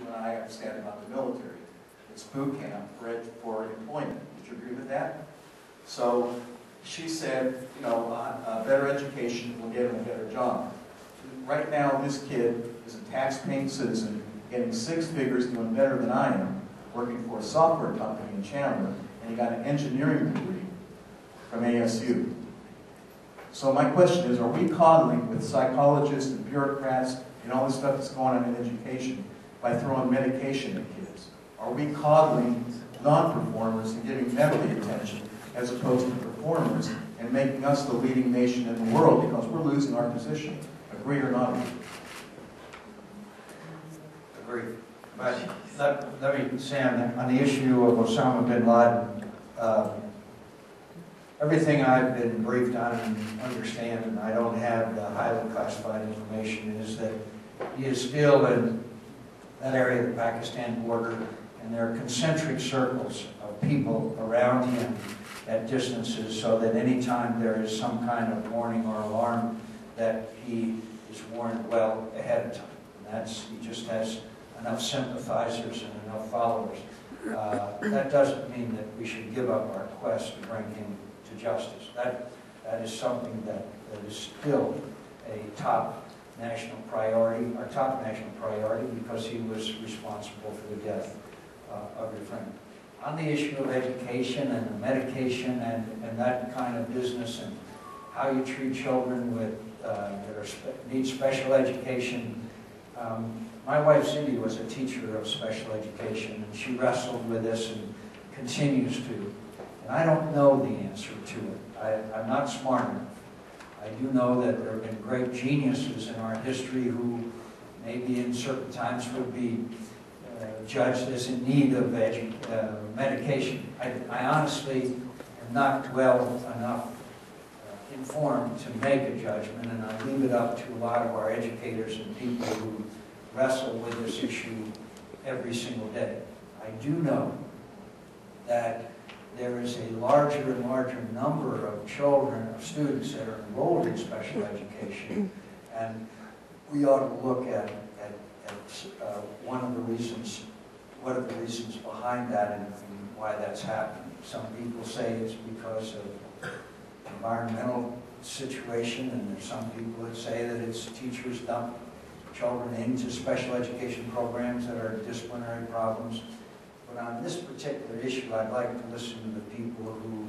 you and I understand about the military. It's boot camp for employment. Would you agree with that? So she said, you know, better education will get him a better job. Right now, this kid is a tax-paying citizen, getting 6 figures, doing better than I am, working for a software company in Chandler, and he got an engineering degree from ASU. So my question is, are we coddling with psychologists and bureaucrats and all this stuff that's going on in education by throwing medication at kids? Are we coddling non-performers and giving them the attention as opposed to performers and making us the leading nation in the world because we're losing our position? Agree or not agree? Agree. But let me say on the issue of Osama bin Laden, everything I've been briefed on and understand, and I don't have the highly classified information, is that he is still in that area of the Pakistan border, and there are concentric circles of people around him at distances so that anytime there is some kind of warning or alarm, that he is warned well ahead of time. And he just has enough sympathizers and enough followers. That doesn't mean that we should give up our quest to bring him to justice. That is something that is still a top national priority, our top national priority, because he was responsible for the death of your friend. On the issue of education and the medication and that kind of business and how you treat children with that need special education, my wife Cindy was a teacher of special education, and she wrestled with this and continues to. And I don't know the answer to it. I'm not smart enough. I do know that there have been great geniuses in our history who maybe in certain times would be judged as in need of medication. I honestly am not well enough informed to make a judgment, and I leave it up to a lot of our educators and people who wrestle with this issue every single day. I do know that there is a larger and larger number of children, of students that are enrolled in special education, and we ought to look at one of the reasons, what are the reasons behind that and why that's happening. Some people say it's because of environmental situation, and there's some people that say that it's teachers dump children into special education programs that are disciplinary problems. But on this particular issue, I'd like to listen to the people who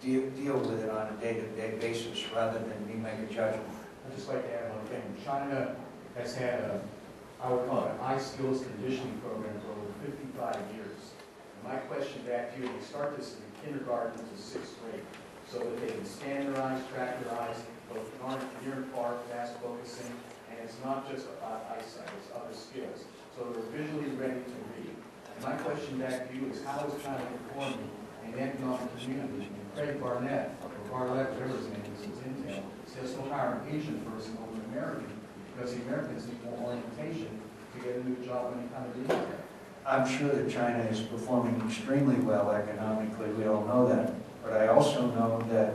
deal with it on a day-to-day basis rather than me make a judgment. I'd just like to add one thing. China has had I would call it an I-Skills conditioning program for over 55 years. And my question back to you, they start this in kindergarten to 6th grade so that they can standardize, track their eyes, both near and far, fast focusing, and it's not just about eyesight, it's other skills. So they're visually ready to read. And my question back to you is, how is China performing in the economic community? And Craig Barnett, or Barlett, whatever his name is Intel, says he'll hire an Asian person over an American because the Americans need more orientation to get a new job when they come to the Internet. I'm sure that China is performing extremely well economically, we all know that. But I also know that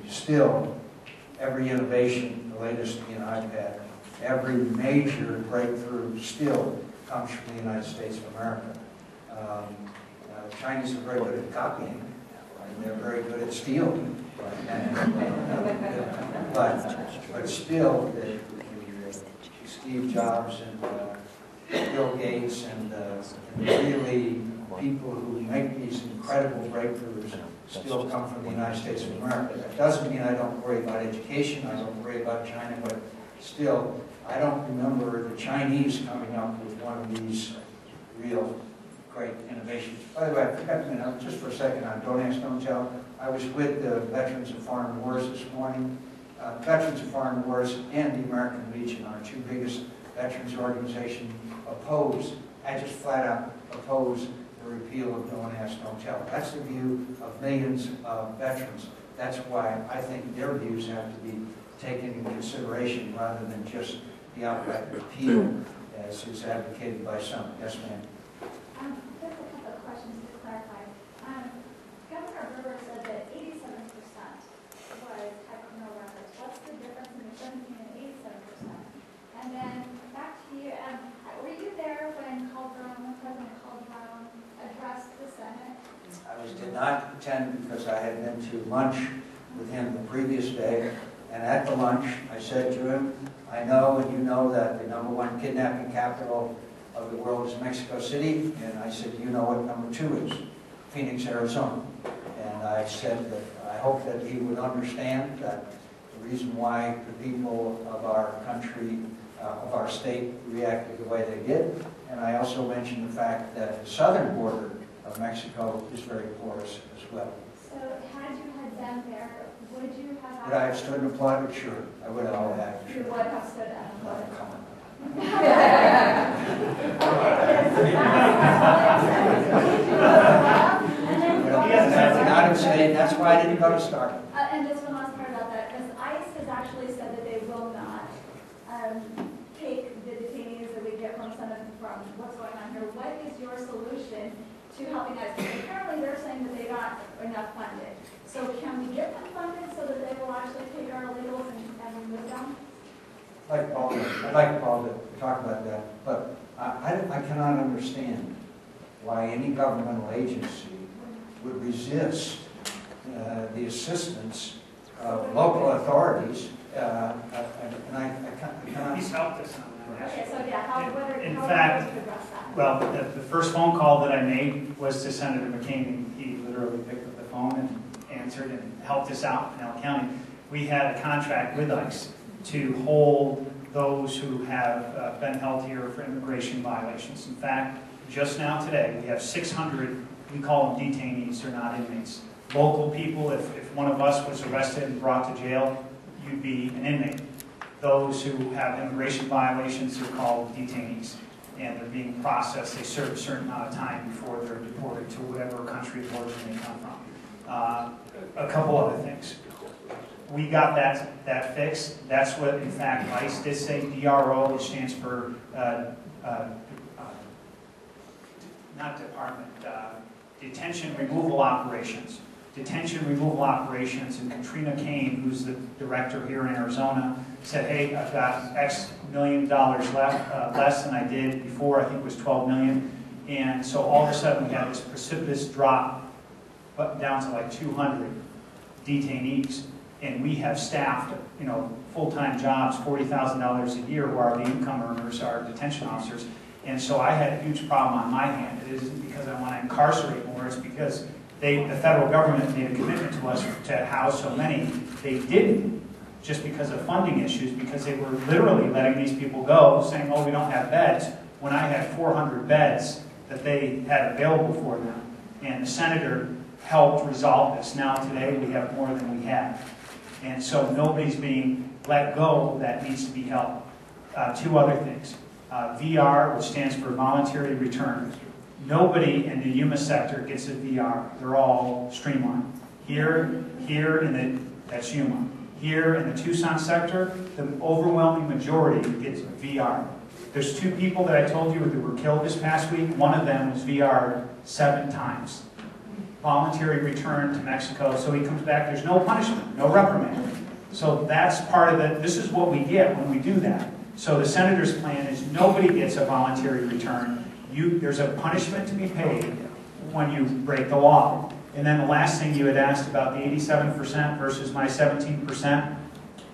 still, every innovation, the latest in iPad, every major breakthrough still comes from the United States of America. Chinese are very good at copying, and they're very good at stealing. But still, Steve Jobs and Bill Gates and really people who make these incredible breakthroughs still come from the United States of America. That doesn't mean I don't worry about education, I don't worry about China, but still, I don't remember the Chinese coming up with one of these real great innovations. By the way, I forgot to mention, just for a second on Don't Ask, Don't Tell, I was with the Veterans of Foreign Wars this morning. Veterans of Foreign Wars and the American Legion, our two biggest veterans organizations, I just flat out oppose the repeal of Don't Ask, Don't Tell. That's the view of millions of veterans. That's why I think their views have to be taken into consideration rather than just the outright repeal as is advocated by some. Yes, ma'am. Just a couple of questions to clarify. Governor Brewer said that 87% was had criminal records. What's the difference in the 17 and 87%? And then back to you, were you there attend because I had been to lunch with him the previous day. And at the lunch, I said to him, I know and you know that the #1 kidnapping capital of the world is Mexico City. And I said, you know what #2 is? Phoenix, Arizona. And I said that I hope that he would understand that the reason why the people of our country, of our state, reacted the way they did. And I also mentioned the fact that the southern border of Mexico is very porous as well. So had you had been there, would you have... Would I have stood and applauded? Sure. I would have all that. You would have stood and applauded. Come on. Not insane. That's why I didn't go to Starbucks. And just one last part about that, because ICE has actually said that they will not take the detainees that we get from what's going on here. What is your solution to helping us? Because apparently they're saying that they got enough funded. So can we get them funded so that they will actually take our illegals and remove them? I'd like Paul to talk about that, but I cannot understand why any governmental agency would resist the assistance of local authorities, and I cannot... He's helped us on that. Okay, so yeah, In how fact, to address that? Well, the first phone call that I made was to Senator McCain. He literally picked up the phone and answered and helped us out in L County. We had a contract with ICE to hold those who have been held here for immigration violations. In fact, just now today, we have 600, we call them detainees, they're not inmates. Local people, if one of us was arrested and brought to jail, you'd be an inmate. Those who have immigration violations are called detainees, and they're being processed. They serve a certain amount of time before they're deported to whatever country of origin they come from. A couple other things. We got that fixed. That's what, in fact, ICE did say. DRO, which stands for not department, detention removal operations. Detention removal operations, and Katrina Kane, who's the director here in Arizona, said, hey, I've got X million dollars left, less than I did before. I think it was 12 million. And so all of a sudden we had this precipitous drop down to like 200 detainees. And we have staffed, full-time jobs, $40,000 a year, who are the income earners, our detention officers. And so I had a huge problem on my hand. It isn't because I want to incarcerate more, it's because the federal government made a commitment to us to house so many. They didn't, just because of funding issues, because they were literally letting these people go, saying, oh, we don't have beds, when I had 400 beds that they had available for them. And the senator helped resolve this. Now today we have more than we had. And so nobody's being let go that needs to be helped. Two other things. VR, which stands for voluntary return. Nobody in the Yuma sector gets a VR. They're all streamlined. Here, that's Yuma. Here in the Tucson sector, the overwhelming majority gets VR. There's two people that I told you that were killed this past week. One of them was VR 7 times. Voluntary return to Mexico, so he comes back, there's no punishment, no reprimand. So that's part of it. This is what we get when we do that. So the senator's plan is nobody gets a voluntary return. There's a punishment to be paid when you break the law. And then the last thing you had asked about the 87% versus my 17%,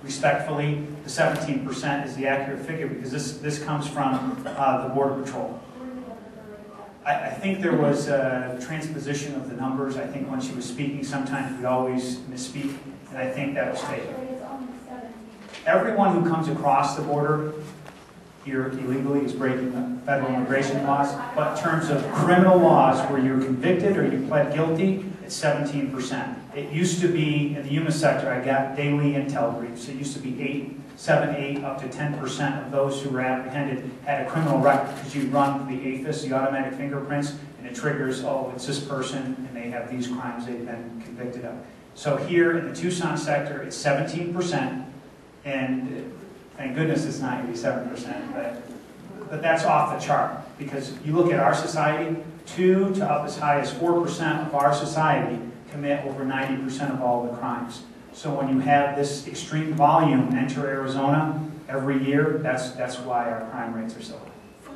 respectfully, the 17% is the accurate figure because this comes from the Border Patrol. I think there was a transposition of the numbers. I think when she was speaking, sometimes we always misspeak, and I think that was taken. Everyone who comes across the border here illegally is breaking the federal immigration laws, but in terms of criminal laws where you're convicted or you pled guilty, it's 17%. It used to be, in the Yuma sector, I got daily intel briefs. It used to be 7, 8, up to 10% of those who were apprehended had a criminal record because you run the AFIS, the automatic fingerprints, and it triggers, oh, it's this person, and they have these crimes they've been convicted of. So here in the Tucson sector, it's 17%, and thank goodness it's not 87%, but that's off the chart because you look at our society, 2 to up as high as 4% of our society commit over 90% of all the crimes. So when you have this extreme volume enter Arizona every year, that's why our crime rates are so high.